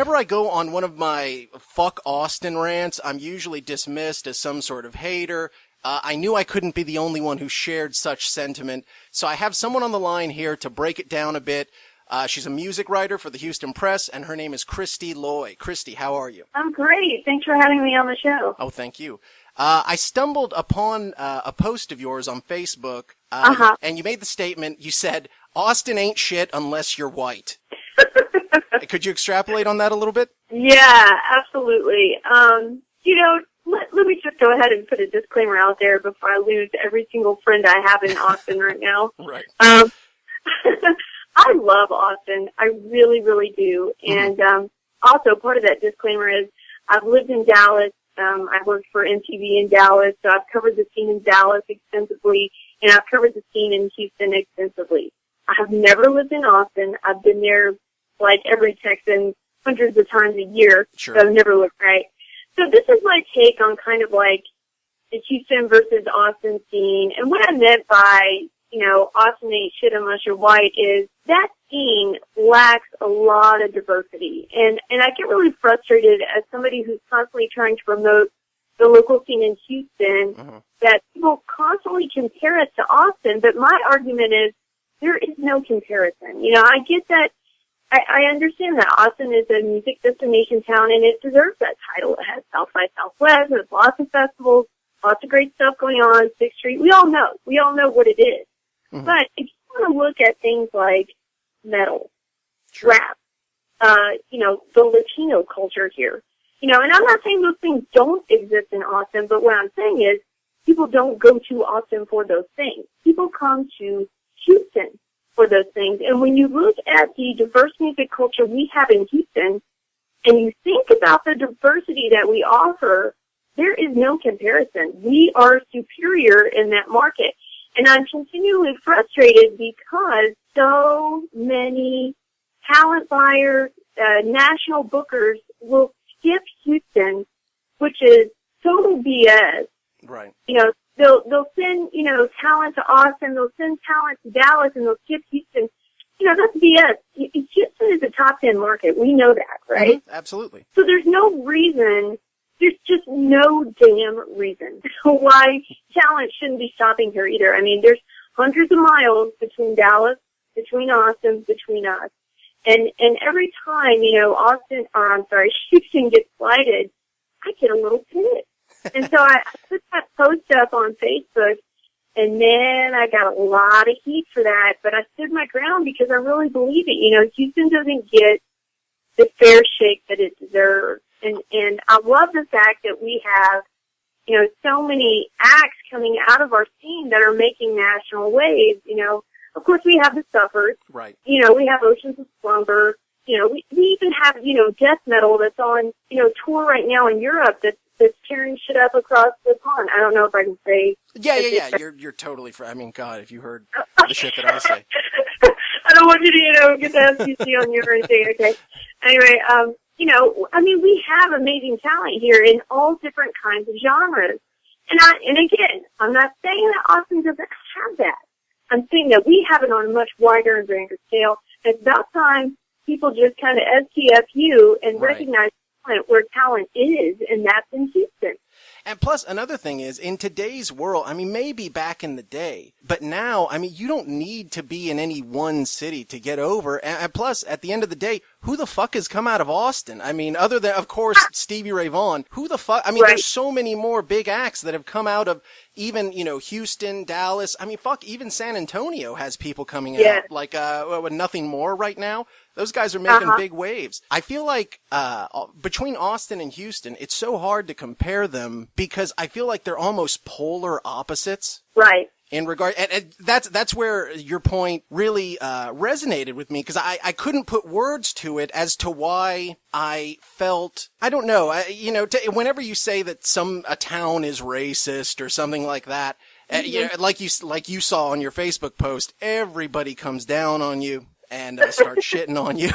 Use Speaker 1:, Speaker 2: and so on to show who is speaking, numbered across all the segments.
Speaker 1: whenever I go on one of my fuck Austin rants, I'm usually dismissed as some sort of hater. I knew I couldn't be the only one who shared such sentiment, so I have someone on the line here to break it down a bit. She's a music writer for the Houston Press, and her name is Kristy Loye. Kristy, how are you?
Speaker 2: I'm great. Thanks for having me on the show.
Speaker 1: Oh, thank you. I stumbled upon a post of yours on Facebook, and you made the statement, you said, Austin ain't shit unless you're white. Could you extrapolate on that a little bit?
Speaker 2: Yeah, absolutely. Let me just go ahead and put a disclaimer out there before I lose every single friend I have in Austin right now.
Speaker 1: Right.
Speaker 2: I love Austin. I really, really do. And also part of that disclaimer is I've lived in Dallas. I've worked for MTV in Dallas, so I've covered the scene in Dallas extensively, and I've covered the scene in Houston extensively. I have never lived in Austin. I've been there like every Texan hundreds of times a year,
Speaker 1: Sure.
Speaker 2: So I've never looked right. So this is my take on kind of like the Houston versus Austin scene. And what I meant by, Austin ain't shit unless you're white is that scene lacks a lot of diversity. And I get really frustrated as somebody who's constantly trying to promote the local scene in Houston that people constantly compare us to Austin. But my argument is there is no comparison. I get that. I understand that Austin is a music destination town, and it deserves that title. It has South by Southwest, there's lots of festivals, lots of great stuff going on, 6th Street. We all know what it is. But if you want to look at things like metal, rap, the Latino culture here, and I'm not saying those things don't exist in Austin, but what I'm saying is people don't go to Austin for those things. People come to Houston for those things. And when you look at the diverse music culture we have in Houston, and you think about the diversity that we offer, there is no comparison. We are superior in that market. And I'm continually frustrated because so many talent buyers, national bookers will skip Houston, which is total BS.
Speaker 1: Right.
Speaker 2: They'll send, talent to Austin, they'll send talent to Dallas, and they'll skip Houston. That's BS. Houston is a top 10 market. We know that, right?
Speaker 1: Absolutely.
Speaker 2: So there's just no damn reason why talent shouldn't be shopping here either. I mean, there's hundreds of miles between Dallas, between Austin, between us. And every time, Houston gets slighted, I get a little pissed. And so I put that post up on Facebook, and man, I got a lot of heat for that, but I stood my ground because I really believe it. Houston doesn't get the fair shake that it deserves. And I love the fact that we have, so many acts coming out of our scene that are making national waves. Of course we have the Suffers.
Speaker 1: Right.
Speaker 2: We have Oceans of Slumber. We even have, death metal that's on, tour right now in Europe that's tearing shit up across the pond. I don't know if I can say.
Speaker 1: Yeah. You're totally I mean, God, if you heard the shit that I say.
Speaker 2: I don't want you to, get the FCC on you or anything, okay? Anyway, we have amazing talent here in all different kinds of genres. And again, I'm not saying that Austin doesn't have that. I'm saying that we have it on a much wider and grander scale. It's about time people just kind of STFU and recognize where talent is, and that's in Houston.
Speaker 1: And plus, another thing is, in today's world, I mean, maybe back in the day, but now, I mean, you don't need to be in any one city to get over. And plus, at the end of the day, who the fuck has come out of Austin? I mean, other than, of course, Stevie Ray Vaughan, who the fuck? I mean, there's so many more big acts that have come out of even, Houston, Dallas. I mean, fuck, even San Antonio has people coming out. Like, Nothing More right now. Those guys are making big waves. I feel like between Austin and Houston, it's so hard to compare them because I feel like they're almost polar opposites.
Speaker 2: Right.
Speaker 1: In regard, and that's where your point really resonated with me because I couldn't put words to it as to why I felt, I don't know, whenever you say that a town is racist or something like that, like you saw on your Facebook post, everybody comes down on you and start shitting on you.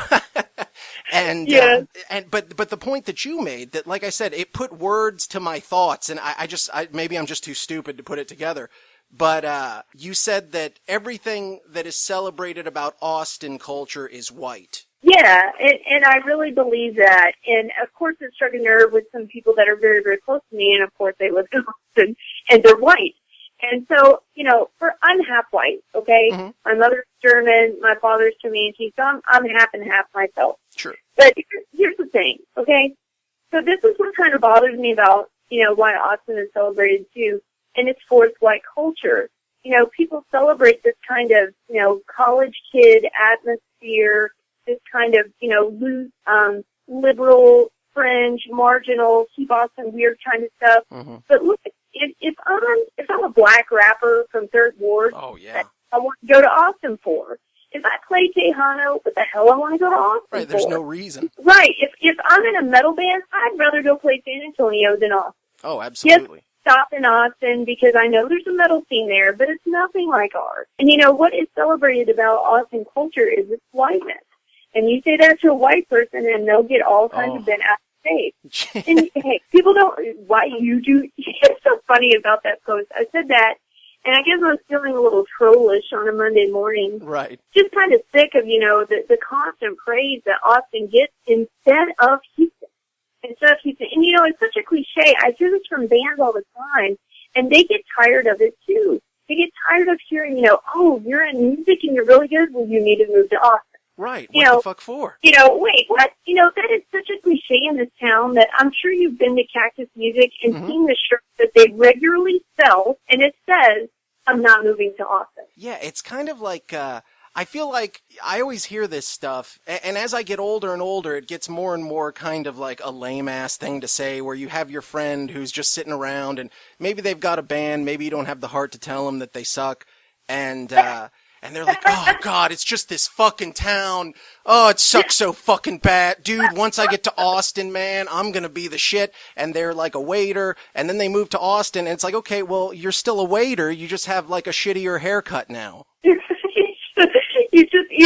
Speaker 1: But the point that you made that, like I said, it put words to my thoughts, and I maybe I'm just too stupid to put it together. But you said that everything that is celebrated about Austin culture is white.
Speaker 2: Yeah, and I really believe that. And of course it struck a nerve with some people that are very, very close to me, and of course they live in Austin, and they're white. And so, I'm half white, okay?
Speaker 1: Mm-hmm.
Speaker 2: My mother's German, my father's Comanche, so I'm half and half myself.
Speaker 1: Sure.
Speaker 2: But here's the thing, okay? So this is what kind of bothers me about, why Austin is celebrated too, and it's for its white culture. People celebrate this kind of, college kid atmosphere, this kind of, loose, liberal, fringe, marginal, keep Austin weird kind of stuff.
Speaker 1: Mm-hmm.
Speaker 2: But look, if I'm a black rapper from Third Ward,
Speaker 1: oh yeah,
Speaker 2: that I want to go to Austin for. If I play Tejano, what the hell I want to go to Austin
Speaker 1: right,
Speaker 2: for?
Speaker 1: there's no reason.
Speaker 2: Right. If I'm in a metal band, I'd rather go play San Antonio than Austin.
Speaker 1: Oh, absolutely.
Speaker 2: Yes, stop in Austin because I know there's a metal scene there, but it's nothing like ours. And what is celebrated about Austin culture is its whiteness. And you say that to a white person and they'll get all kinds of bent out of shape. And hey, people don't, why you do, it's so funny about that post. I said that, and I guess I was feeling a little trollish on a Monday morning.
Speaker 1: Right.
Speaker 2: Just kind of sick of, the constant praise that Austin gets instead of Houston. And, it's such a cliche. I hear this from bands all the time, and they get tired of it, too. They get tired of hearing, oh, you're in music and you're really good, well, you need to move to Austin.
Speaker 1: Right. What the fuck for?
Speaker 2: Wait, what? That is such a cliche in this town that I'm sure you've been to Cactus Music and seen the shirts that they regularly sell, and it says, I'm not moving to Austin.
Speaker 1: Yeah, it's kind of like, I feel like I always hear this stuff, and as I get older and older, it gets more and more kind of like a lame-ass thing to say, where you have your friend who's just sitting around, and maybe they've got a band, maybe you don't have the heart to tell them that they suck, and they're like, oh God, it's just this fucking town. Oh, it sucks so fucking bad. Dude, once I get to Austin, man, I'm gonna be the shit. And they're like a waiter, and then they move to Austin, and it's like, okay, well, you're still a waiter, you just have like a shittier haircut now.
Speaker 2: You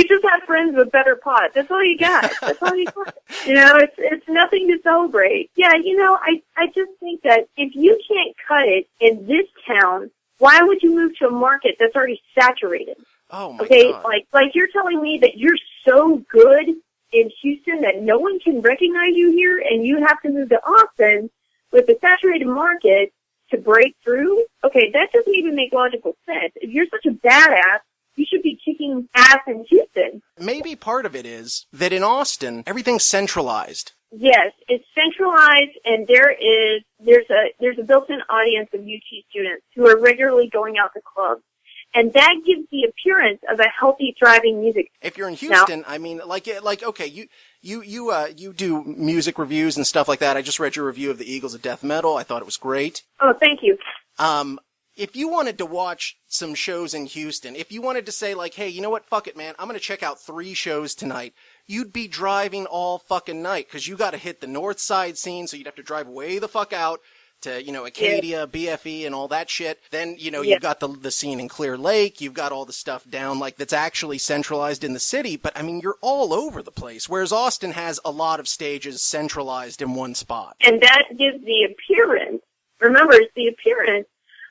Speaker 2: just have friends with better pot. That's all you got. That's all you got. It's nothing to celebrate. Yeah, I just think that if you can't cut it in this town, why would you move to a market that's already saturated?
Speaker 1: Oh my
Speaker 2: God.
Speaker 1: Like
Speaker 2: you're telling me that you're so good in Houston that no one can recognize you here, and you have to move to Austin with a saturated market to break through? Okay, that doesn't even make logical sense. If you're such a badass, you should be kicking ass in Houston.
Speaker 1: Maybe part of it is that in Austin, everything's centralized.
Speaker 2: Yes, it's centralized, and there's a built-in audience of UT students who are regularly going out to clubs, and that gives the appearance of a healthy, thriving music.
Speaker 1: If you're in Houston, I mean, okay, you do music reviews and stuff like that. I just read your review of the Eagles of Death Metal. I thought it was great.
Speaker 2: Oh, thank you.
Speaker 1: If you wanted to watch some shows in Houston, if you wanted to say like, hey, you know what, fuck it, man, I'm going to check out 3 shows tonight, you'd be driving all fucking night, because you got to hit the north side scene, so you'd have to drive way the fuck out to, Acadia, BFE, and all that shit. Then, you've got the scene in Clear Lake, you've got all the stuff down, like, that's actually centralized in the city, but, I mean, you're all over the place, whereas Austin has a lot of stages centralized in one spot.
Speaker 2: And that gives the appearance, remember, it's the appearance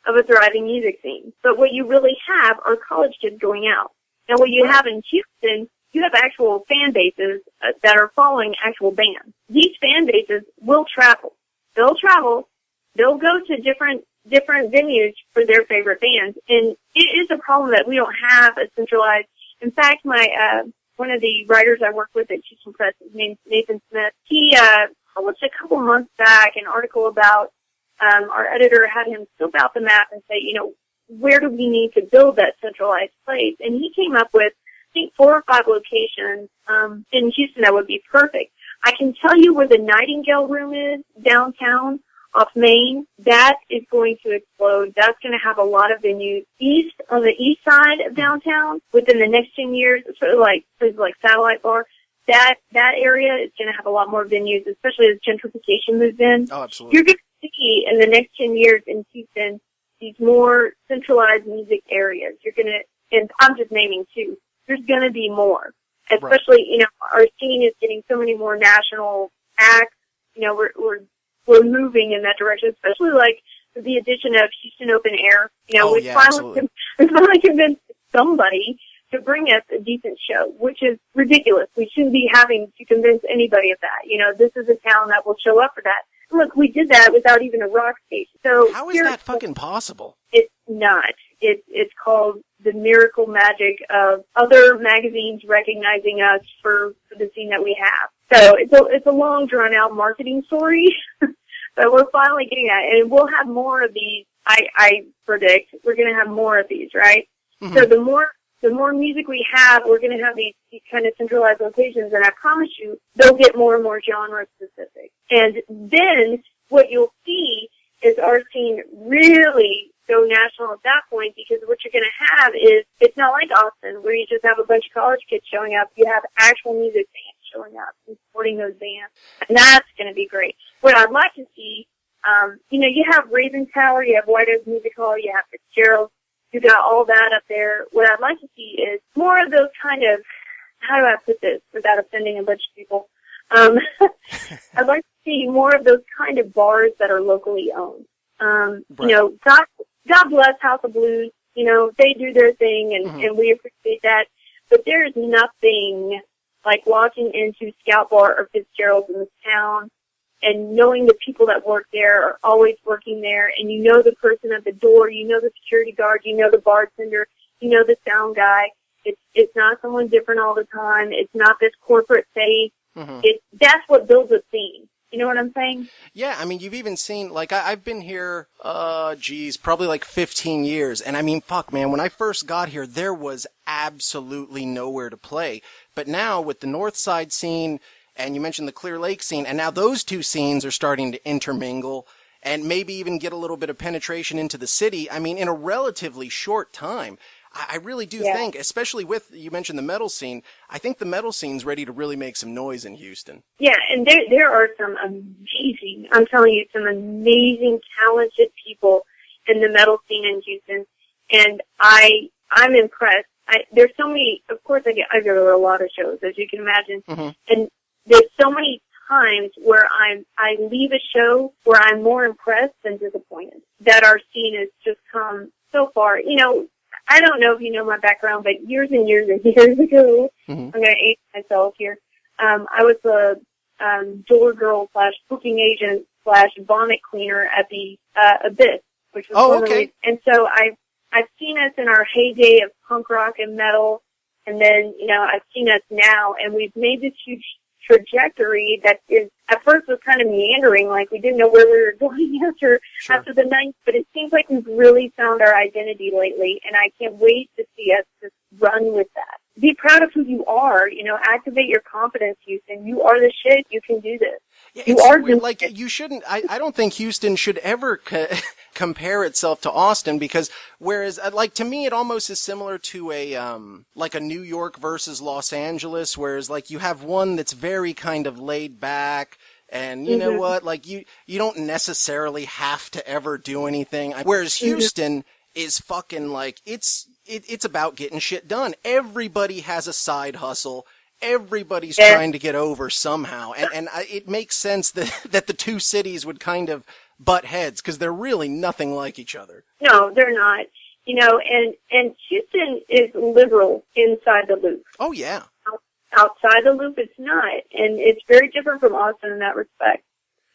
Speaker 2: of a thriving music scene. But what you really have are college kids going out. Now, what you have in Houston, you have actual fan bases that are following actual bands. These fan bases will travel. They'll travel. They'll go to different venues for their favorite bands. And it is a problem that we don't have a centralized. In fact, one of the writers I work with at Houston Press, his name's Nathan Smith, he published a couple months back an article about our editor had him scope out the map and say, where do we need to build that centralized place? And he came up with, I think, 4 or 5 locations in Houston that would be perfect. I can tell you where the Nightingale Room is downtown off Main. That is going to explode. That's going to have a lot of venues on the east side of downtown within the next 10 years. It's sort of like places like Satellite Bar. That area is going to have a lot more venues, especially as gentrification moves in.
Speaker 1: Oh, absolutely.
Speaker 2: You're going to see in the next 10 years in Houston these more centralized music areas. You're going to, and I'm just naming 2. There's going to be more. Especially, right. Our scene is getting so many more national acts. We're moving in that direction, especially like with the addition of Houston Open Air. We finally convinced somebody to bring us a decent show, which is ridiculous. We shouldn't be having to convince anybody of that. You know, this is a town that will show up for that. Look, we did that without even a rock station. So
Speaker 1: how is that fucking possible?
Speaker 2: It's not. It's called the miracle magic of other magazines recognizing us for the scene that we have. So it's a long drawn out marketing story, but we're finally getting that, and we'll have more of these. I predict we're going to have more of these, right? Mm-hmm. So the more music we have, we're going to have these kind of centralized locations, and I promise you, they'll get more and more genre specific. And then what you'll see is our scene really go national at that point, because what you're going to have is, it's not like Austin where you just have a bunch of college kids showing up. You have actual music bands showing up and supporting those bands. And that's going to be great. What I'd like to see, you have Raven Tower, you have White Oak Music Hall, you have Fitzgerald. You got all that up there. What I'd like to see is more of those kind of, how do I put this without offending a bunch of people? I'd like to see more of those kind of bars that are locally owned. Right. You know, God bless House of Blues. You know, they do their thing, and we appreciate that. But there's nothing like walking into Scout Bar or Fitzgerald's in this town and knowing the people that work there are always working there, and you know the person at the door, you know the security guard, you know the bartender, you know the sound guy. It's not someone different all the time. It's not this corporate face. That's what builds a scene. You know what I'm saying?
Speaker 1: Yeah, I mean, you've even seen, like, I've been here, probably like 15 years. And I mean, fuck, man, when I first got here, there was absolutely nowhere to play. But now with the North Side scene, and you mentioned the Clear Lake scene, and now those two scenes are starting to intermingle and maybe even get a little bit of penetration into the city. I mean, in a relatively short time. I really do think, especially with, you mentioned the metal scene, I think the metal scene's ready to really make some noise in Houston.
Speaker 2: Yeah, and there are some amazing, I'm telling you, some amazing, talented people in the metal scene in Houston, and I'm impressed. There's so many, of course I go to a lot of shows, as you can imagine, and there's so many times where I leave a show where I'm more impressed than disappointed that our scene has just come so far. You know, I don't know if you know my background, but years and years and years ago, I'm going to age myself here, I was a door girl / booking agent / vomit cleaner at the Abyss, which was formerly, and so I've seen us in our heyday of punk rock and metal, and then, you know, I've seen us now, and we've made this huge trajectory that is, at first was kind of meandering, like we didn't know where we were going after the ninth, but it seems like we've really found our identity lately, and I can't wait to see us just run with that. Be proud of who you are, you know, activate your confidence, Houston. You are the shit, you can do this.
Speaker 1: Yeah, you are weird. Like, you shouldn't, I don't think Houston should ever compare itself to Austin, because whereas, like, to me, it almost is similar to like a New York versus Los Angeles, whereas, like, you have one that's very kind of laid back, and you know what, like, you don't necessarily have to ever do anything, whereas Houston is fucking, like, it's about getting shit done. Everybody has a side hustle. Everybody's trying to get over somehow, and it makes sense that the two cities would kind of butt heads, because they're really nothing like each other.
Speaker 2: No, they're not. You know, and Houston is liberal inside the loop.
Speaker 1: Oh yeah.
Speaker 2: Outside the loop, it's not, and it's very different from Austin in that respect.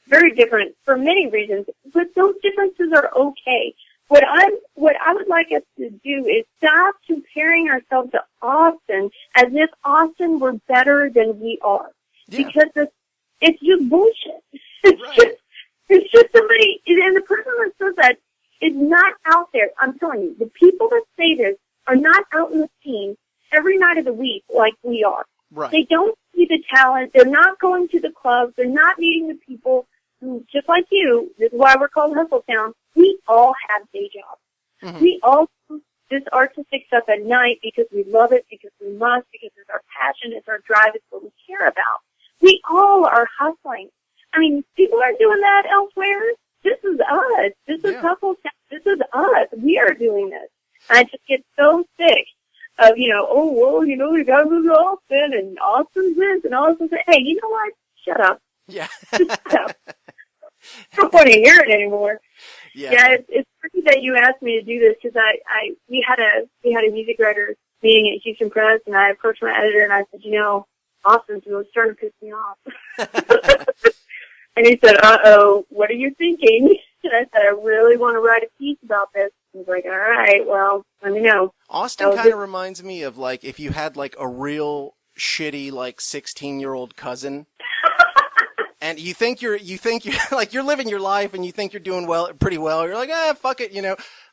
Speaker 2: Very different for many reasons, but those differences are okay. What I would like us to do is stop comparing ourselves to Austin as if Austin were better than we are. Yeah. Because it's just bullshit. It's just somebody, and the person that says that is not out there. I'm telling you, the people that say this are not out in the scene every night of the week like we are.
Speaker 1: Right.
Speaker 2: They don't see the talent. They're not going to the clubs. They're not meeting the people who, just like you, this is why we're called Hustle Town, we all have day jobs. We all do this artistic stuff at night because we love it, because we must, because it's our passion, it's our drive, it's what we care about. We all are hustling. I mean, people are doing that elsewhere. This is us. This is Hustle Town. This is us. We are doing this. And I just get so sick of, you know, oh, well, you know, we got to move to Austin, and Austin's this, and Austin's that. Hey, you know what? Shut up.
Speaker 1: Yeah.
Speaker 2: Just shut up. I don't want to hear it anymore.
Speaker 1: Yeah,
Speaker 2: it's pretty that you asked me to do this, because we had a music writer meeting at Houston Press, and I approached my editor and I said, Austin's really starting to piss me off. And he said, uh-oh, what are you thinking? And I said, I really want to write a piece about this. He's like, all right, well, let me know.
Speaker 1: Austin kind of reminds me of, like, if you had, like, a real shitty, like, 16-year-old cousin. And you think you're like, you're living your life and you think you're doing pretty well. You're like, fuck it,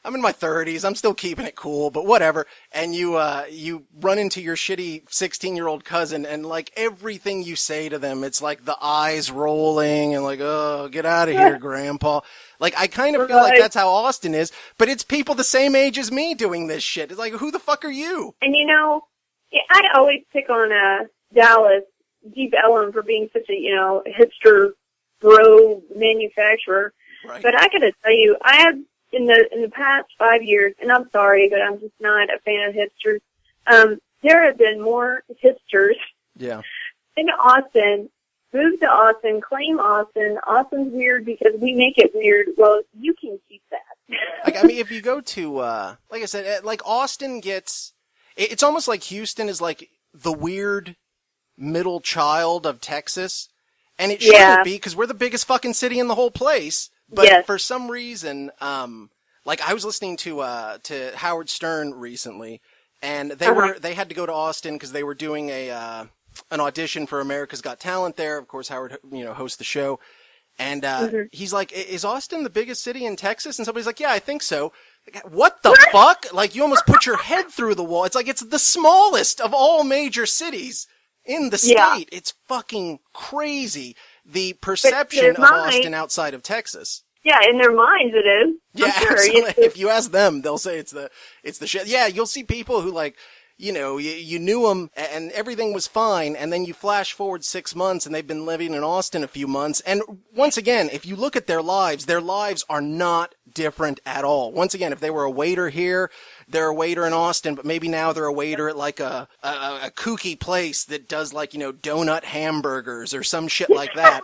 Speaker 1: I'm in my 30s. I'm still keeping it cool, but whatever. And you run into your shitty 16-year-old cousin and like everything you say to them, it's like the eyes rolling and like, oh, get out of here, grandpa. Like, I kind of feel like that's how Austin is, but it's people the same age as me doing this shit. It's like, who the fuck are you?
Speaker 2: And I always pick on, Dallas, Deep Ellum for being such a, hipster bro manufacturer.
Speaker 1: Right.
Speaker 2: But I gotta tell you, I have, in the past 5 years, and I'm sorry, but I'm just not a fan of hipsters, there have been more hipsters in Austin, move to Austin, claim Austin, Austin's weird because we make it weird. Well, you can keep that.
Speaker 1: Like, I mean, if you go to, like I said, like Austin gets, it's almost like Houston is like the weird middle child of Texas, and it shouldn't be because we're the biggest fucking city in the whole place. But for some reason, like I was listening to Howard Stern recently, and they had to go to Austin because they were doing an audition for America's Got Talent there. Of course, Howard, hosts the show, and he's like, "Is Austin the biggest city in Texas?" And somebody's like, "Yeah, I think so." Like, what the fuck? Like, you almost put your head through the wall. It's like it's the smallest of all major cities in the state. Yeah. It's fucking crazy. The perception of Austin outside of Texas.
Speaker 2: Yeah, in their minds it is.
Speaker 1: Yeah,
Speaker 2: sure.
Speaker 1: Absolutely. If you ask them, they'll say it's the shit. Yeah, you'll see people who like, you knew them and everything was fine, and then you flash forward 6 months and they've been living in Austin a few months. And once again, if you look at their lives are not different at all. Once again, if they were a waiter here, they're a waiter in Austin, but maybe now they're a waiter at like a kooky place that does like, donut hamburgers or some shit like that.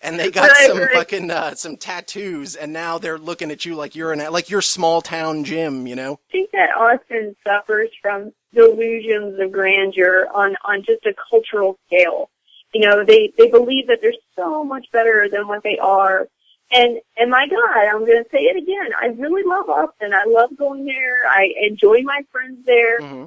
Speaker 1: And they got fucking, some tattoos, and now they're looking at you like you're like your small town gym, I
Speaker 2: think that Austin suffers from delusions of grandeur on just a cultural scale. They believe that they're so much better than what they are. And my God, I'm going to say it again. I really love Austin. I love going there. I enjoy my friends there. Mm-hmm.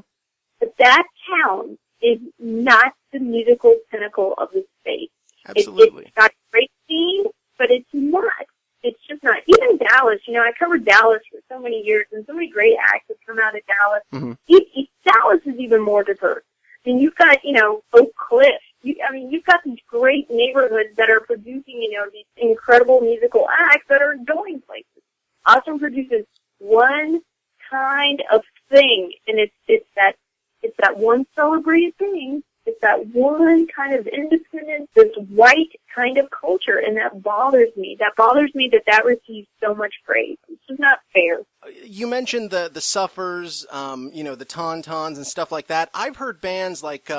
Speaker 2: But that town is not the musical pinnacle of the state.
Speaker 1: Absolutely.
Speaker 2: It's got a great scene, but it's not. It's just not. Even Dallas, I covered Dallas for so many years, and so many great acts have come out of Dallas. Mm-hmm. Dallas is even more diverse. I mean, you've got, Oak Cliff. You've got these great neighborhoods that are producing, these incredible musical acts that are going places. Austin produces one kind of thing, and it's that one celebrated thing. It's that one kind of independent, this white kind of culture, and that bothers me. That bothers me that receives so much praise. It's just not fair.
Speaker 1: You mentioned the Suffers, the Tauntauns and stuff like that. I've heard bands like,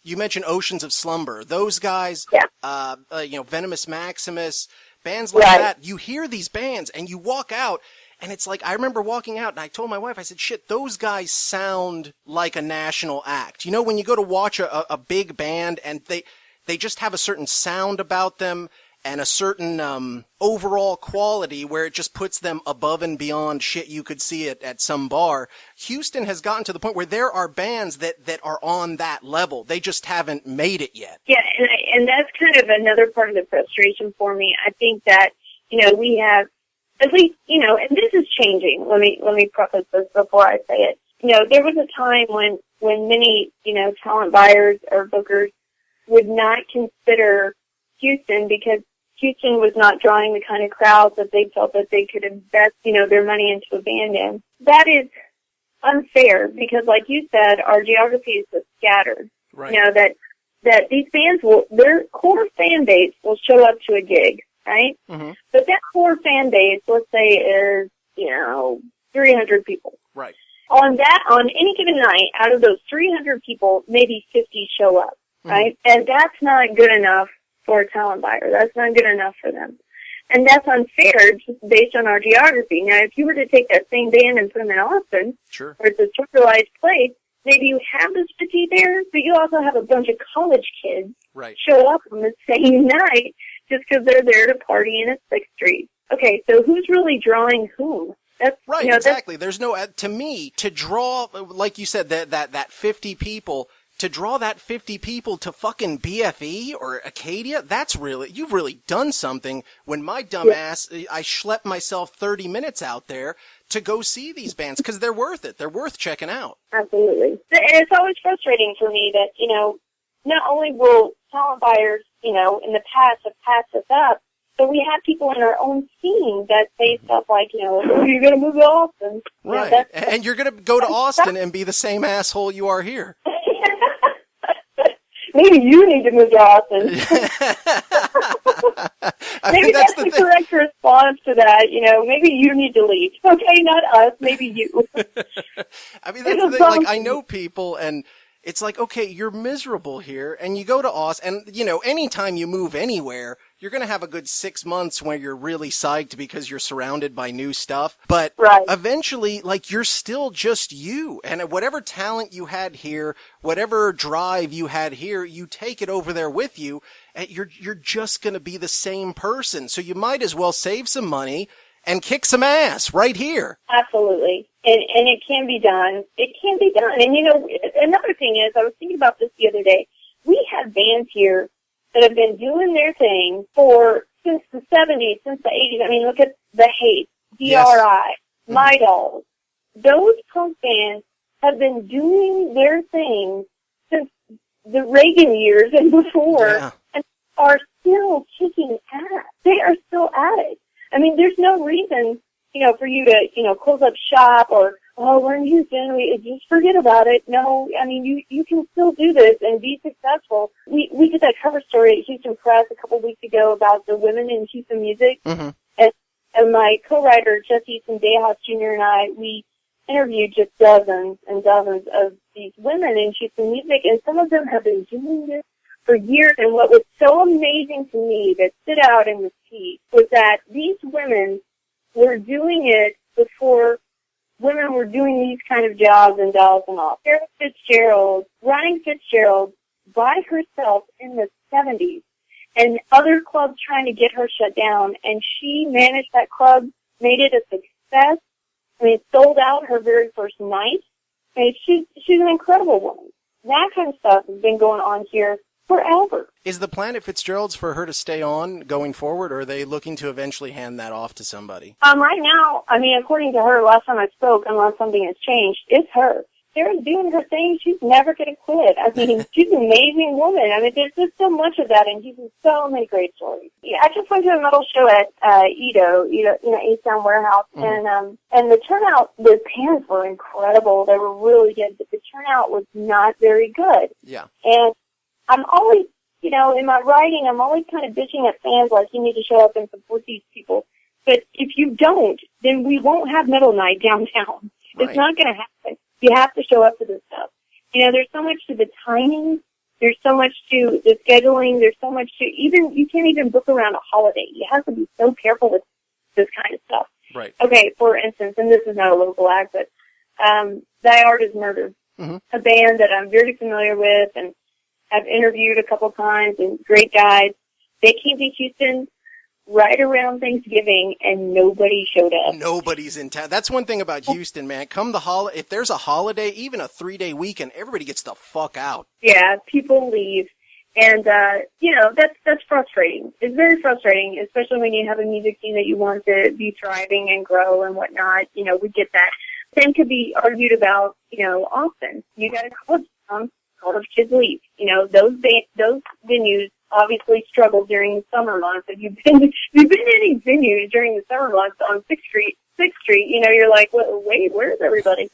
Speaker 1: you mentioned Oceans of Slumber. Those guys, Venomous Maximus, bands like that. You hear these bands and you walk out, and it's like, I remember walking out and I told my wife, I said, shit, those guys sound like a national act. When you go to watch a big band and they just have a certain sound about them and a certain overall quality where it just puts them above and beyond shit you could see at some bar. Houston has gotten to the point where there are bands that are on that level. They just haven't made it yet.
Speaker 2: Yeah, and that's kind of another part of the frustration for me. I think that, we have, at least, and this is changing. Let me preface this before I say it. There was a time when many, talent buyers or bookers would not consider Houston because Houston was not drawing the kind of crowds that they felt that they could invest, their money into a band in. That is unfair because, like you said, our geography is so scattered.
Speaker 1: Right.
Speaker 2: That these bands their core fan base will show up to a gig, right? Mm-hmm. But that core fan base, let's say, is, 300 people.
Speaker 1: Right.
Speaker 2: On any given night, out of those 300 people, maybe 50 show up, right? And that's not good enough for a talent buyer. That's not good enough for them. And that's unfair just based on our geography. Now, if you were to take that same band and put them in Austin,
Speaker 1: sure,
Speaker 2: where it's a centralized place, maybe you have the city there, but you also have a bunch of college kids
Speaker 1: Right.
Speaker 2: show up on the same night just because they're there to party in at 6th Street. Okay, so who's really drawing whom? That's
Speaker 1: Right, exactly. There's no, to me, to draw, like you said, that 50 people, to draw that 50 people to fucking BFE or Acadia, you've really done something. When my dumb ass, I schlepped myself 30 minutes out there to go see these bands, because they're worth it. They're worth checking out.
Speaker 2: Absolutely. And it's always frustrating for me that, not only will talent buyers, in the past have passed us up, but we have people in our own scene that say stuff like, oh, you're going to move to Austin.
Speaker 1: Right. And you're going to go to Austin and be the same asshole you are here.
Speaker 2: Maybe you need to move to Austin. Maybe that's the correct response to that. Maybe you need to leave. Okay, not us. Maybe you.
Speaker 1: I mean, that's the thing. Like, I know people, and it's like, okay, you're miserable here, and you go to Austin, and, anytime you move anywhere, you're going to have a good 6 months where you're really psyched because you're surrounded by new stuff. But eventually, like, you're still just you. And whatever talent you had here, whatever drive you had here, you take it over there with you, and you're just going to be the same person. So you might as well save some money and kick some ass right here.
Speaker 2: Absolutely. And it can be done. It can be done. And, another thing is, I was thinking about this the other day. We have bands here that have been doing their thing since the 70s, since the 80s. I mean, look at The Hate, DRI, My Dolls. Those punk bands have been doing their thing since the Reagan years and before, and are still kicking ass. They are still at it. I mean, there's no reason, for you to, close up shop or, oh, we're in Houston, just forget about it. No, I mean, you can still do this and be successful. We did that cover story at Houston Press a couple of weeks ago about the women in Houston music. Mm-hmm. And my co-writer, Jesse Dejas Jr. and I, we interviewed just dozens and dozens of these women in Houston music, and some of them have been doing this for years. And what was so amazing to me that stood out in this piece was that these women were doing it before women were doing these kind of jobs and dolls and all. Sarah Fitzgerald, running Fitzgerald by herself in the 70s, and other clubs trying to get her shut down, and she managed that club, made it a success. I mean, sold out her very first night. I mean, she's an incredible woman. That kind of stuff has been going on here forever.
Speaker 1: Is the plan at Fitzgerald's for her to stay on going forward, or are they looking to eventually hand that off to somebody?
Speaker 2: Right now, I mean, according to her, last time I spoke, unless something has changed, it's her. Sarah's doing her thing. She's never going to quit. I mean, she's an amazing woman. I mean, there's just so much of that, and she's in so many great stories. Yeah, I just went to a metal show at Edo, East Town Warehouse, and the turnout, the bands were incredible. They were really good, but the turnout was not very good.
Speaker 1: Yeah.
Speaker 2: And I'm always, in my writing, I'm always kind of bitching at fans like, you need to show up and support these people. But if you don't, then we won't have Metal Night downtown. Right. It's not going to happen. You have to show up to this stuff. There's so much to the timing. There's so much to the scheduling. There's so much to you can't even book around a holiday. You have to be so careful with this kind of stuff.
Speaker 1: Right.
Speaker 2: Okay, for instance, and this is not a local act, but Thy Art Is Murder, a band that I'm very familiar with and I've interviewed a couple times, and great guys. They came to Houston right around Thanksgiving, and nobody showed up.
Speaker 1: Nobody's in town. That's one thing about Houston, man. If there's a holiday, even a 3-day weekend, everybody gets the fuck out.
Speaker 2: Yeah, people leave. And, that's frustrating. It's very frustrating, especially when you have a music scene that you want to be thriving and grow and whatnot. We get that. Same could be argued about, Austin. You got a college kids leave. Those venues obviously struggle during the summer months. If you've been in any venues during the summer months on 6th Street, you're like, wait, where's everybody?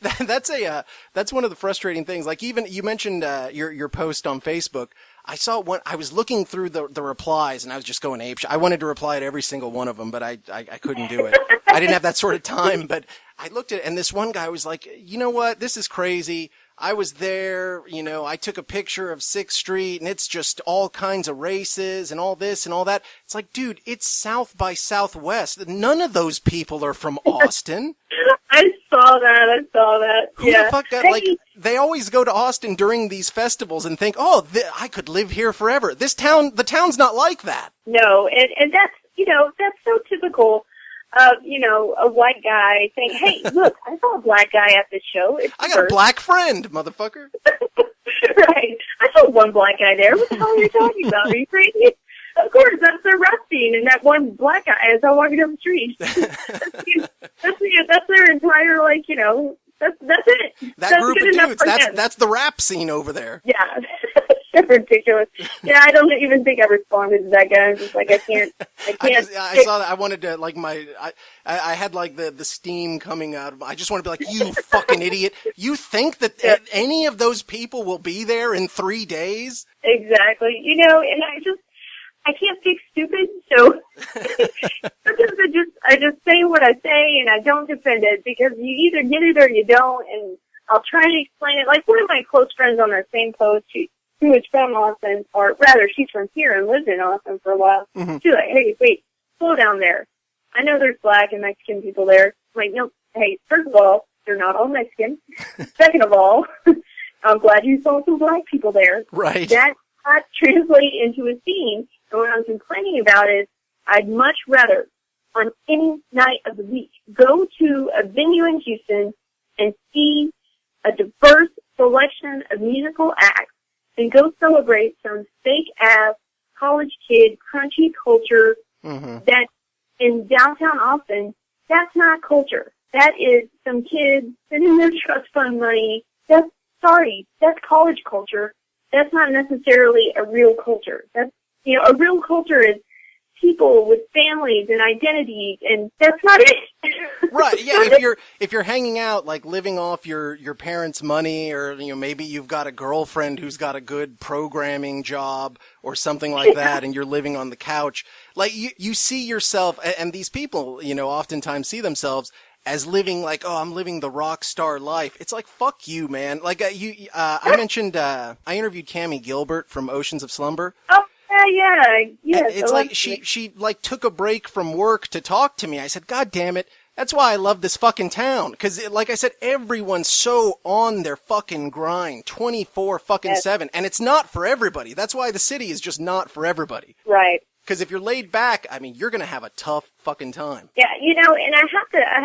Speaker 1: That's one of the frustrating things. Like, even you mentioned your post on Facebook. I saw one. I was looking through the replies, and I was just going apeshit. I wanted to reply to every single one of them, but I couldn't do it. I didn't have that sort of time. But I looked at it, and this one guy was like, you know what? This is crazy. I was there, I took a picture of 6th Street, and it's just all kinds of races and all this and all that. It's like, dude, it's South by Southwest. None of those people are from Austin.
Speaker 2: I saw that.
Speaker 1: Who the fuck got, like, they always go to Austin during these festivals and think, oh, I could live here forever. The town's not like that.
Speaker 2: No, and that's, that's so typical of, a white guy saying, hey, look, I saw a black guy at the show.
Speaker 1: I got a black friend, motherfucker.
Speaker 2: Right. I saw one black guy there. What the hell are you talking about? Are you crazy? Of course, that's their rap scene, and that one black guy as I'm walking down the street. That's their entire, that's it.
Speaker 1: That group of dudes, that's the rap scene over there.
Speaker 2: Yeah. So ridiculous. Yeah, I don't even think I responded to that guy. I'm just like, I can't.
Speaker 1: I saw that. I wanted to, I had, the steam coming out of, I just want to be like, you fucking idiot. You think that any of those people will be there in 3 days?
Speaker 2: Exactly. And I can't fix stupid, so sometimes I just say what I say and I don't defend it because you either get it or you don't, and I'll try to explain it. Like one of my close friends on our same post, who is from Austin, or rather she's from here and lived in Austin for a while. Mm-hmm. She's like, hey, wait, slow down there. I know there's black and Mexican people there. I'm like, no, hey, first of all, they're not all Mexican. Second of all, I'm glad you saw some black people there.
Speaker 1: Right.
Speaker 2: That not translate into a scene. And what I'm complaining about is I'd much rather, on any night of the week, go to a venue in Houston and see a diverse selection of musical acts than go celebrate some fake-ass college kid crunchy culture that in downtown Austin, that's not culture. That is some kids spending their trust fund money. That's college culture. That's not necessarily a real culture. That's a real culture is people with families and identities, and that's not it.
Speaker 1: Right, yeah, if you're hanging out, like living off your parents' money, or maybe you've got a girlfriend who's got a good programming job or something like that, and you're living on the couch, like you see yourself, and these people, oftentimes see themselves as living like, oh, I'm living the rock star life. It's like, fuck you, man. Like I mentioned, I interviewed Cammie Gilbert from Oceans of Slumber.
Speaker 2: Oh. Yeah.
Speaker 1: It's like she like took a break from work to talk to me. I said, God damn it. That's why I love this fucking town. Cause like I said, everyone's so on their fucking grind 24/7. And it's not for everybody. That's why the city is just not for everybody.
Speaker 2: Right.
Speaker 1: Cause if you're laid back, I mean, you're going to have a tough fucking time.
Speaker 2: Yeah. And I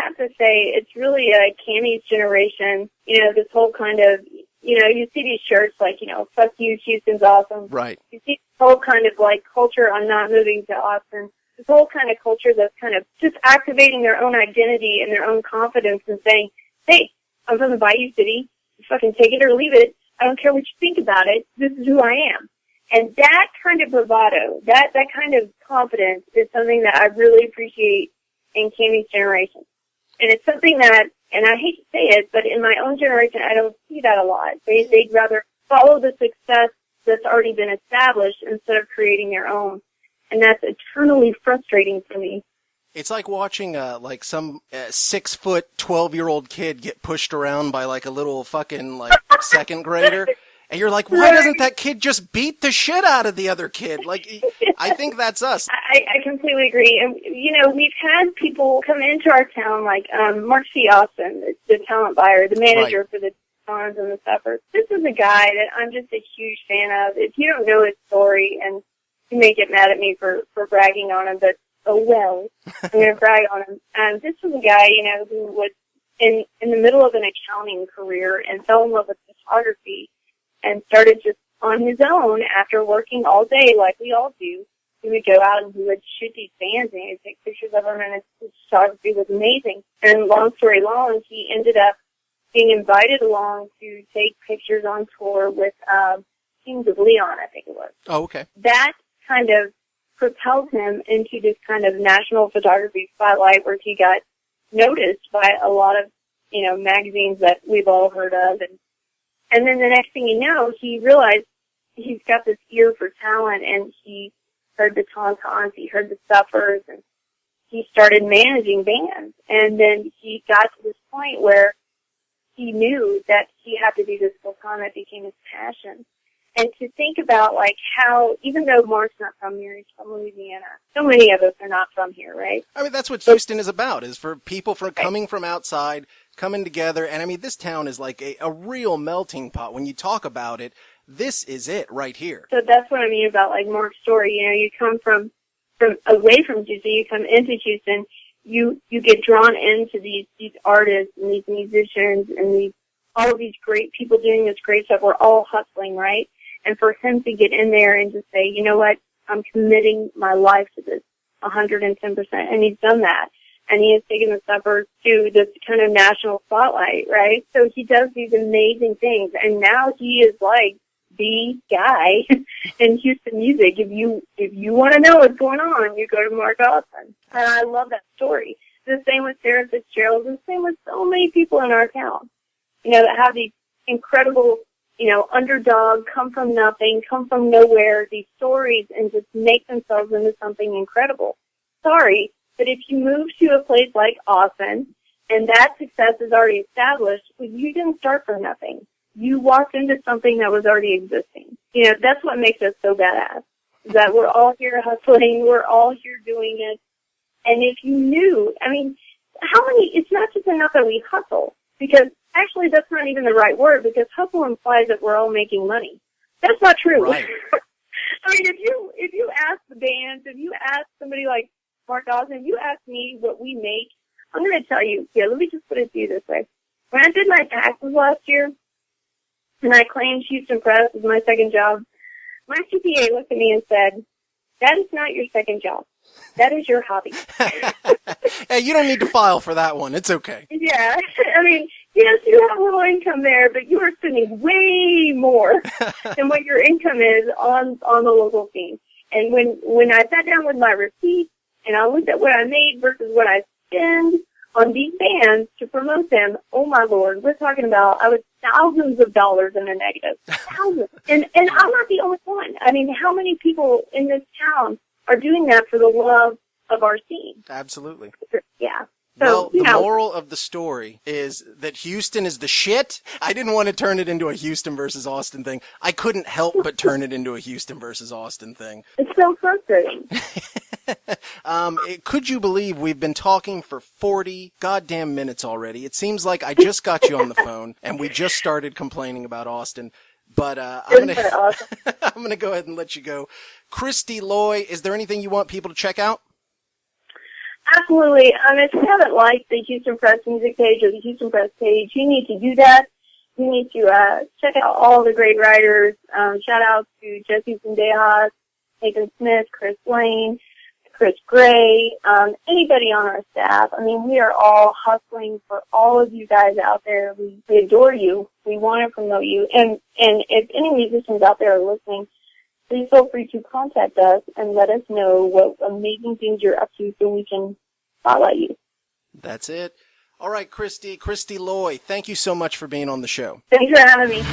Speaker 2: have to say it's really Cammie's generation, this whole kind of, you see these shirts like, fuck you, Houston's awesome.
Speaker 1: Right.
Speaker 2: You see this whole kind of culture on not moving to Austin. This whole kind of culture that's kind of just activating their own identity and their own confidence and saying, hey, I'm from the Bayou City. You fucking take it or leave it. I don't care what you think about it. This is who I am. And that kind of bravado, that kind of confidence is something that I really appreciate in Cammie's generation. And it's something that, and I hate to say it, but in my own generation, I don't see that a lot. They'd rather follow the success that's already been established instead of creating their own. And that's eternally frustrating for me.
Speaker 1: It's like watching some 6 foot 12-year-old kid get pushed around by like a little fucking second grader. And you're like, why doesn't that kid just beat the shit out of the other kid? Like, I think that's us.
Speaker 2: I completely agree. And, we've had people come into our town, like Mark C. Austin, the talent buyer, the manager for the Sons and the Suffers. This is a guy that I'm just a huge fan of. If you don't know his story, and you may get mad at me for bragging on him, but oh well, I'm going to brag on him. This was a guy, who was in the middle of an accounting career and fell in love with photography. And started just on his own after working all day like we all do. He would go out and he would shoot these bands and he would take pictures of them, and his photography was amazing. And long story long, he ended up being invited along to take pictures on tour with Kings of Leon, I think it was.
Speaker 1: Oh, okay.
Speaker 2: That kind of propelled him into this kind of national photography spotlight where he got noticed by a lot of, magazines that we've all heard of. And then the next thing you know, he realized he's got this ear for talent, and he heard the Tauntauns, he heard the Suffers, and he started managing bands. And then he got to this point where he knew that he had to do this full time. That became his passion. And to think about how, even though Mark's not from here, he's from Louisiana. So many of us are not from here, right?
Speaker 1: I mean, that's what Houston is about, is for people coming from outside coming together. And I mean, this town is like a real melting pot. When you talk about it, this is it right here.
Speaker 2: So that's what I mean about like Mark's story. You know, you come from away from Houston, you come into Houston, you get drawn into these artists and these musicians and all of these great people doing this great stuff. We're all hustling, right? And for him to get in there and just say, you know what, I'm committing my life to this 110%. And he's done that. And he has taken the suburbs to this kind of national spotlight, right? So he does these amazing things. And now he is like the guy in Houston music. If you want to know what's going on, you go to Mark Austin. And I love that story. The same with Sarah Fitzgerald, and the same with so many people in our town, you know, that have these incredible, you know, underdog, come from nothing, come from nowhere, these stories, and just make themselves into something incredible. Sorry, but if you move to a place like Austin, and that success is already established, well, you didn't start from nothing. You walked into something that was already existing. You know, that's what makes us so badass, is that we're all here hustling, we're all here doing it. And if you knew, I mean, it's not just enough that we hustle, because actually that's not even the right word, because hustle implies that we're all making money. That's not true.
Speaker 1: Right.
Speaker 2: I mean, if you ask the bands, if you ask somebody like Mark Austin, if you ask me what we make, I'm going to tell you, let me just put it to you this way. When I did my taxes last year, and I claimed Houston Press as my second job, my CPA looked at me and said, that is not your second job. That is your hobby.
Speaker 1: Hey, you don't need to file for that one. It's okay.
Speaker 2: Yeah. I mean, yes, you have a little income there, but you are spending way more than what your income is on the local scene. And when I sat down with my receipts and I looked at what I made versus what I spend on these bands to promote them, oh my Lord, we're talking about, I was thousands of dollars in the negative. Thousands. And I'm not the only one. I mean, how many people in this town are doing that for the love of our scene?
Speaker 1: Absolutely.
Speaker 2: Yeah.
Speaker 1: Well,
Speaker 2: So,
Speaker 1: the moral of the story is that Houston is the shit. I didn't want to turn it into a Houston versus Austin thing. I couldn't help but turn it into a Houston versus Austin thing.
Speaker 2: It's so frustrating.
Speaker 1: Could you believe we've been talking for 40 goddamn minutes already? It seems like I just got you on the phone and we just started complaining about Austin. But I'm gonna go ahead and let you go. Kristy Loye, is there anything you want people to check out?
Speaker 2: Absolutely. If you haven't liked the Houston Press music page or the Houston Press page, you need to do that. You need to check out all the great writers. Shout out to Jesse Zendejas, Nathan Smith, Chris Lane, Chris Gray, anybody on our staff. I mean, we are all hustling for all of you guys out there. We adore you. We want to promote you. And if any musicians out there are listening, please feel free to contact us and let us know what amazing things you're up to so we can spotlight you.
Speaker 1: That's it. All right, Kristy Loye, thank you so much for being on the show.
Speaker 2: Thanks for having me.